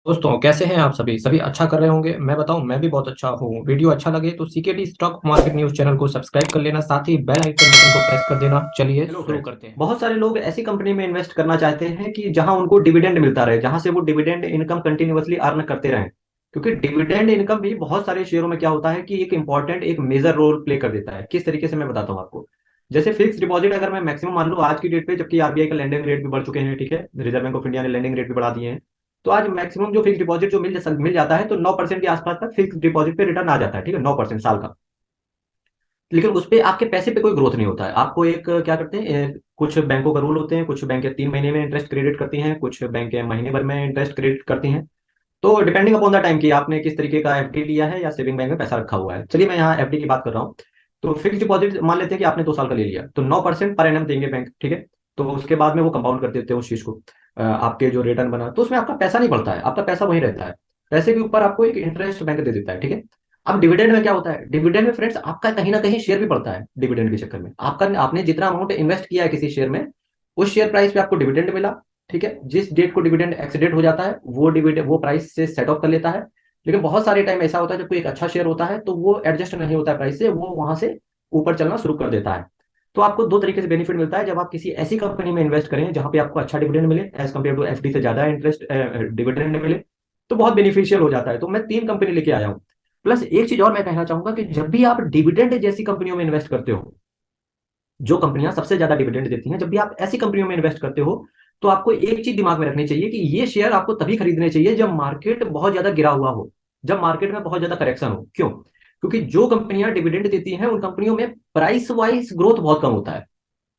दोस्तों कैसे हैं आप सभी सभी अच्छा कर रहे होंगे। मैं बताऊं, मैं भी बहुत अच्छा हूं। वीडियो अच्छा लगे तो CKD stock market news channel को सब्सक्राइब कर लेना, साथ ही बेल आइकन बटन को प्रेस कर देना। चलिए हेलो शुरू फ्रेंड्स। करते हैं। बहुत सारे लोग ऐसी कंपनी में इन्वेस्ट करना चाहते हैं कि जहां उनको डिविडेंड मिलता रहे, जहां से वो डिविडेंड इनकम कंटिन्यूअसली अर्न करते रहें। क्योंकि डिविडेंड इनकम भी बहुत सारे शेयरों में क्या होता है कि एक इंपॉर्टेंट एक मेजर रोल प्ले कर देता है। किस तरीके से मैं बताता हूँ आपको। जैसे फिक्स डिपॉजिट अगर मैं मैक्सिमम मान लूँ आज की डेट पे, जबकि आरबीआई का लैंडिंग रेट भी बढ़ चुके हैं, ठीक है, रिजर्व बैंक ऑफ इंडिया ने लैंडिंग रेट भी बढ़ा दिए हैं। तो आज मैक्सिमम जो फिक्स डिपॉजिट जो मिल जाता है, तो 9% के आसपास तक फिक्स डिपॉजिट पे रिटर्न आ जाता है, ठीक है, 9% साल का। लेकिन उस पे आपके पैसे पे कोई ग्रोथ नहीं होता है। आपको एक क्या करते हैं, कुछ बैंकों का रूल होते हैं, कुछ बैंकें 3 महीने में इंटरेस्ट क्रेडिट करती हैं, कुछ बैंकें महीने भर में इंटरेस्ट क्रेडिट करती हैं। तो डिपेंडिंग अपॉन द टाइम कि आपने किस तरीके का एफडी लिया है या सेविंग बैंक में पैसा रखा हुआ है। चलिए मैं यहाँ एफडी की बात कर रहा हूँ। तो फिक्स डिपॉजिट मान लेते हैं कि आपने 2 साल का ले लिया, तो 9% पर एनम देंगे बैंक, ठीक है। तो उसके बाद में वो कंपाउंड कर देते हैं उस चीज को। आपके जो रिटर्न बना तो उसमें आपका पैसा नहीं बढ़ता है, आपका पैसा वही रहता है। पैसे के ऊपर आपको एक इंटरेस्ट बैंक दे देता है, ठीक है। अब डिविडेंड में क्या होता है, डिविडेंड में फ्रेंड्स आपका कहीं ना कहीं शेयर भी बढ़ता है। डिविडेंड के चक्कर में आपका, आपने जितना अमाउंट इन्वेस्ट किया है किसी शेयर में, उस शेयर प्राइस पे आपको डिविडेंड मिला, ठीक है। जिस डेट को डिविडेंड एक्सीडेंट हो जाता है वो डिविडेंड वो प्राइस से सेट ऑफ कर लेता है। लेकिन बहुत सारे टाइम ऐसा होता है जब कोई एक अच्छा शेयर होता है तो वो एडजस्ट नहीं होता है प्राइस से, वो वहां से ऊपर चलना शुरू कर देता है। तो आपको दो तरीके से बेनिफिट मिलता है जब आप किसी ऐसी कंपनी में इन्वेस्ट करें जहां पे आपको अच्छा डिविडेंड मिले, एज कम्पेयर टू एफडी से ज्यादा इंटरेस्ट डिविडेंड मिले। तो बहुत बेनिफिशियल हो जाता है। तो मैं 3 कंपनी लेके आया हूँ। प्लस एक चीज और मैं कहना चाहूंगा कि जब भी आप डिविडेंड जैसी कंपनियों में इन्वेस्ट करते हो, जो कंपनियां सबसे ज्यादा डिविडेंड देती हैं, जब भी आप ऐसी कंपनियों में इन्वेस्ट करते हो, तो आपको एक चीज दिमाग में रखनी चाहिए कि ये शेयर आपको तभी खरीदने चाहिए जब मार्केट बहुत ज्यादा गिरा हुआ हो, जब मार्केट में बहुत ज्यादा करेक्शन हो। क्यों? क्योंकि जो कंपनियां डिविडेंड देती हैं उन कंपनियों में प्राइस वाइज ग्रोथ बहुत कम होता है।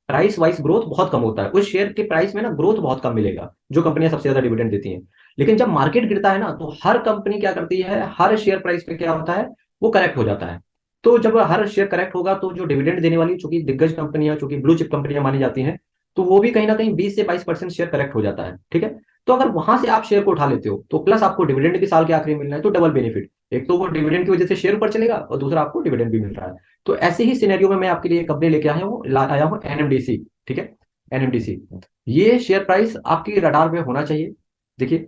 प्राइस वाइज ग्रोथ बहुत कम होता है, उस शेयर के प्राइस में ना ग्रोथ बहुत कम मिलेगा जो कंपनियां सबसे ज्यादा डिविडेंड देती हैं। लेकिन जब मार्केट गिरता है ना, तो हर कंपनी क्या करती है, हर शेयर प्राइस पे क्या होता है, वो करेक्ट हो जाता है। तो जब हर शेयर करेक्ट होगा तो जो डिविडेंड देने वाली, चूंकि दिग्गज कंपनियां, चूंकि ब्लू चिप कंपनियां मानी जाती हैं, तो वो भी कहीं ना कहीं 20 से 22% शेयर करेक्ट हो जाता है, ठीक है। तो अगर वहां से आप शेयर को उठा लेते हो तो प्लस आपको डिविडेंड भी साल के आखिरी में मिलना है, तो डबल बेनिफिट। एक तो वो डिविडेंड की वजह से शेयर ऊपर चलेगा और दूसरा आपको डिविडेंड भी मिल रहा है। तो ऐसे ही सिनेरियो में मैं आपके लिए कंपनी लेके आया हूँ एनएमडीसी, ठीक है। एनएमडीसी, ये शेयर प्राइस आपकी रडार पे होना चाहिए, देखिए।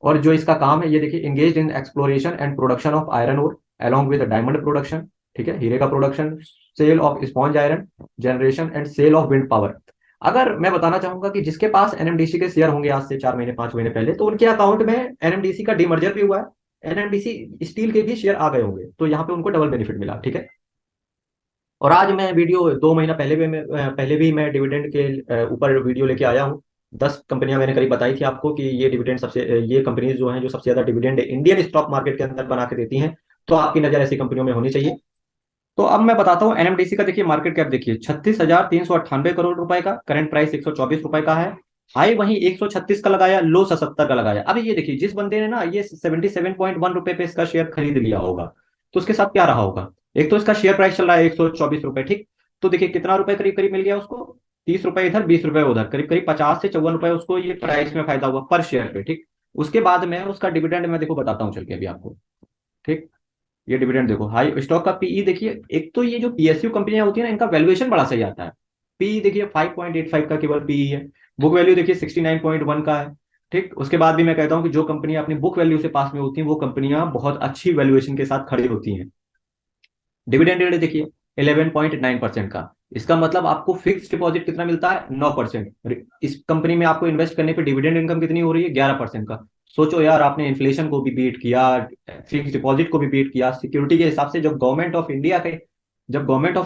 और जो इसका काम है ये देखिए, engage in exploration and production of iron ore along with diamond production, ठीक है, हीरे का production, sale of sponge iron, generation and sale of wind power. अगर मैं बताना चाहूंगा कि जिसके पास एनएमडीसी के शेयर होंगे आज से 4 महीने 5 महीने पहले, तो उनके अकाउंट में एनएमडीसी का डीमर्जर भी हुआ है, एनएमडीसी स्टील के भी शेयर आ गए होंगे, तो यहाँ पे उनको डबल बेनिफिट मिला, ठीक है। और आज मैं वीडियो 2 महीना पहले भी मैं डिविडेंड के ऊपर वीडियो लेके आया हूँ। 10 कंपनियां मैंने करीब बताई थी आपको कि ये डिविडेंड सबसे ये कंपनीज जो हैं जो सबसे ज्यादा डिविडेंड इंडियन स्टॉक मार्केट के अंदर बना के देती हैं। तो आपकी नजर ऐसी कंपनियों में होनी चाहिए। तो अब मैं बताता हूँ एनएमडीसी का। देखिए मार्केट कैप देखिए 36,398 करोड़ रुपए का, करंट प्राइस 124 रुपए का है। हाई वहीं 136 का लगाया, लो 77 का लगाया। अब ये देखिए, जिस बंदे ने ना ये 77.1 रुपए पे इसका शेयर खरीद लिया होगा, तो उसके साथ क्या रहा होगा। एक तो इसका शेयर प्राइस चल रहा है 124 रुपए, ठीक। तो देखिए कितना रुपए करीब करीब मिल गया उसको, 30 रुपए इधर 20 रुपए उधर, करीब करीब 50 से 54 रुपए उसको ये प्राइस में फायदा हुआ पर शेयर पे, ठीक। उसके बाद में उसका डिविडेंड मैं देखो बताता हूँ चल के अभी आपको, ठीक। ये डिविडेंड देखो, हाई स्टॉक का पीई देखिए। एक तो ये जो पीएसयू कंपनियां होती है ना, इनका वैल्यूएशन बड़ा सही आता है। पीई देखिए 5.85 का केवल पीई है। बुक वैल्यू देखिए 69.1 का है, ठीक। उसके बाद भी मैं कहता हूं कि जो कंपनियां अपनी बुक वैल्यू से पास में होती हैं वो कंपनियां बहुत अच्छी वैल्यूएशन के साथ खड़ी होती हैं। डिविडेंड रेट देखिए 11.9% का। इसका मतलब आपको फिक्स डिपॉजिट कितना मिलता है, 9%। इस कंपनी में आपको इन्वेस्ट करने पे डिविडेंड इनकम कितनी हो रही है, 11% का। सोचो यार, आपने इन्फ्लेशन को भी बीट किया, फिक्स डिपॉजिट को भी बीट किया। सिक्योरिटी के हिसाब से जब गवर्नमेंट ऑफ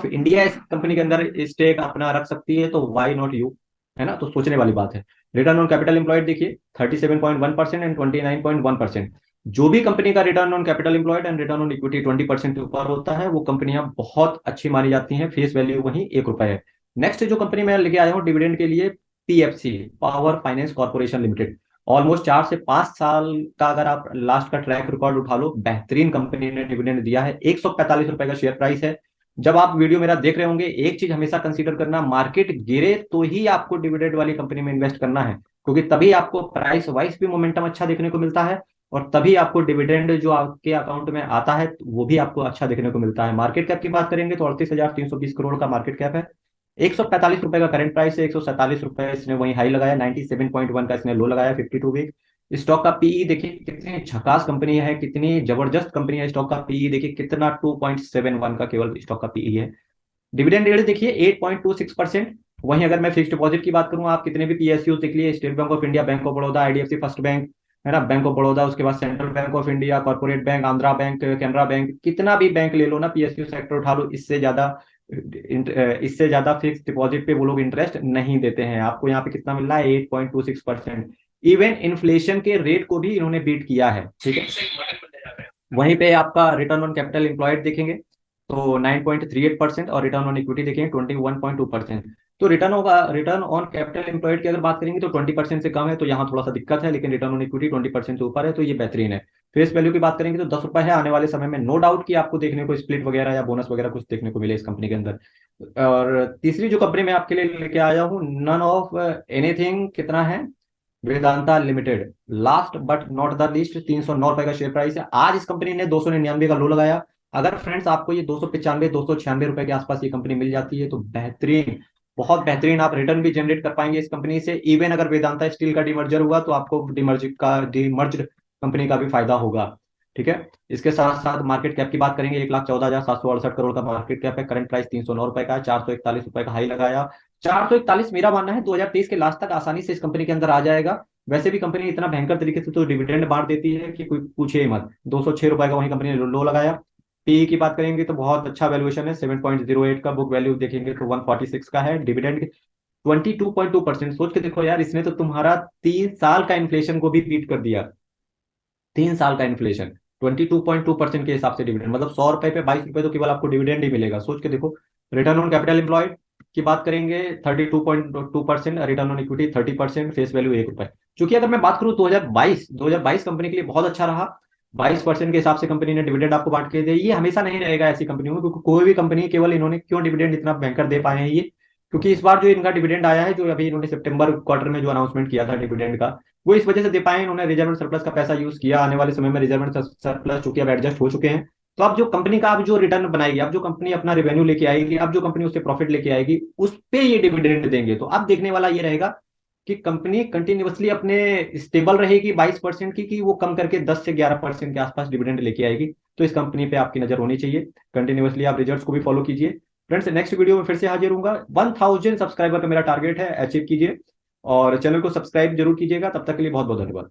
इंडिया इस कंपनी के अंदर स्टेक अपना रख सकती है, तो वाई नॉट यू, है ना। तो सोचने वाली बात है। रिटर्न ऑन कैपिटल एम्प्लॉयड देखिए 37.1% एंड 29.1%। जो भी कंपनी का return on capital employed and return on equity 20% के ऊपर होता है, वो कंपनियां बहुत अच्छी मानी जाती हैं। फेस वैल्यू वहीं 1 रुपए है। नेक्स्ट जो कंपनी मैं लेके आया हूँ डिविडेंड के लिए, PFC, power finance corporation limited. Almost 4 से 5 साल का अगर आप लास्ट का ट्रैक रिकॉर्ड उठा लो, बेहतरीन कंपनी ने डिविडेंड दिया है। 145 रुपए का शेयर प्राइस है। जब आप वीडियो मेरा देख रहे होंगे, एक चीज हमेशा कंसीडर करना, मार्केट गिरे तो ही आपको डिविडेंड वाली कंपनी में इन्वेस्ट करना है, क्योंकि तभी आपको प्राइस वाइज भी मोमेंटम अच्छा देखने को मिलता है, और तभी आपको डिविडेंड जो आपके अकाउंट में आता है वो भी आपको अच्छा देखने को मिलता है। मार्केट कैप की बात करेंगे तो 38,320 करोड़ का मार्केट कैप है। 145 रुपए का करंट प्राइस है, 147 रुपए इसने वही हाई लगाया, 97.1 का इसने लो लगाया 52 वीक। स्टॉक का पीई देखिए कितनी झकास कंपनी है, कितनी जबरदस्त कंपनी है। स्टॉक का पीई देखिए कितना 2.71 का केवल स्टॉक का पीई है। डिविडेंड रेट देखिए 8.26%। वहीं अगर मैं फिक्स डिपॉजिट की बात करूं, आप कितने भी पीएसयू देख लिए, state bank of India, bank of Baroda, IDFC first bank, है ना, बैंक ऑफ बड़ौदा, उसके बाद central bank of India, corporate bank, Andhra bank, Canara bank, कितना भी बैंक ले लो ना, पीएसयू सेक्टर उठा लो, इससे ज्यादा फिक्स डिपॉजिट पे वो लोग इंटरेस्ट नहीं देते हैं। आपको यहाँ पे कितना मिल रहा है, 8.26%। इवन इन्फ्लेशन के रेट को भी इन्होंने बीट किया है, ठीक है। वहीं पे आपका रिटर्न ऑन कैपिटल एम्प्लॉयड देखेंगे तो 9.38% और रिटर्न ऑन इक्विटी देखेंगे 21.2%। तो रिटर्न ऑन कैपिटल एम्प्लॉयड की अगर बात करेंगे तो 20% से कम है, तो यहाँ थोड़ा सा दिक्कत है, लेकिन रिटर्न ऑन इक्विटी 20% से ऊपर है, तो ये बेहतरीन है। फेस वैल्यू की बात करेंगे तो 10 रुपए है। आने वाले समय में नो डाउट कि आपको देखने को स्प्लिट वगैरह या बोनस वगैरह कुछ देखने को मिले इस कंपनी के अंदर। और तीसरी जो कंपनी मैं आपके लिए लेके आया हूँ, नन ऑफ एनीथिंग, कितना है, Vedanta limited. Last but not the least, 309 रुपए का शेयर प्राइस है। आज इस कंपनी ने 299 का लो लगाया। अगर फ्रेंड्स आपको ये 295 296 रुपए के आसपास ये कंपनी मिल जाती है तो बेहतरीन, बहुत बेहतरीन आप रिटर्न भी जनरेट कर पाएंगे इस कंपनी से। इवन अगर वेदांता स्टील का डिमर्जर हुआ तो आपको डिमर्ज कंपनी का भी फायदा होगा, ठीक है। इसके साथ साथ मार्केट कैप की बात करेंगे, 1,14,768 करोड़ का मार्केट कैप है। करंट प्राइस 309 रुपए का है, 441 रुपए का हाई लगाया। 441 मेरा मानना है 2023 के लास्ट तक आसानी से इस कंपनी के अंदर आ जाएगा। वैसे भी कंपनी इतना भयंकर तरीके से तो डिविडेंड बांट देती है कि कोई पूछे ही मत। 206 रुपए का वही कंपनी ने लो लगाया। पीई की बात करेंगे तो बहुत अच्छा वैल्यूएशन है, 7.08 का। बुक वैल्यू देखेंगे तो 146 का है। डिविडेंड 22.2%। सोच के देखो यार, इसने तो तुम्हारा 3 साल का इन्फ्लेशन को भी बीट कर दिया। 3 साल का इन्फ्लेशन 22.2% के हिसाब से डिविडेंड, मतलब 100 रुपए पे 22 रुपए तो केवल आपको डिविडेंड ही मिलेगा, सोच के देखो। रिटर्न ऑन कैपिटल एम्प्लॉयड की बात करेंगे 32.2%, return on equity 30%, face value 1 रुपए। चूंकि अगर मैं बात करूं 2022 कंपनी के लिए बहुत अच्छा रहा। 22% के हिसाब से कंपनी ने डिविडेंड आपको बांट के दिया। ये हमेशा नहीं रहेगा ऐसी कंपनी में, क्योंकि कोई भी कंपनी, केवल इन्होंने क्यों डिविडेंड इतना भयंकर दे पाए हैं ये, क्योंकि इस बार जो इनका डिविडेंड आया है, जो अभी इन्होंने सितंबर क्वार्टर में जो अनाउंसमेंट किया था डिविडेंड का, वो इस वजह से दे पाए। इन्होंने रिजर्व एंड सरप्लस का पैसा यूज किया। आने वाले समय में रिजर्व एंड सरप्लस चूंकि अब एडजस्ट हो चुके हैं, तो अब जो कंपनी का अब जो रिटर्न बनाएगी, अब जो कंपनी अपना रेवेन्यू लेके आएगी, अब जो कंपनी उससे प्रॉफिट लेके आएगी, उस पे ये डिविडेंड देंगे। तो अब देखने वाला ये रहेगा कि कंपनी कंटिन्यूअसली अपने स्टेबल रहेगी 22% की, कि वो कम करके 10 से 11% के आसपास डिविडेंड लेके आएगी। तो इस कंपनी पे आपकी नजर होनी चाहिए। कंटिन्यूअसली आप रिजल्ट्स को भी फॉलो कीजिए। फ्रेंड्स, नेक्स्ट वीडियो में फिर से हाजिर हूंगा। 1000 सब्सक्राइबर का मेरा टारगेट है, अचीव कीजिए। और चैनल को सब्सक्राइब जरूर कीजिएगा। तब तक के लिए बहुत बहुत धन्यवाद।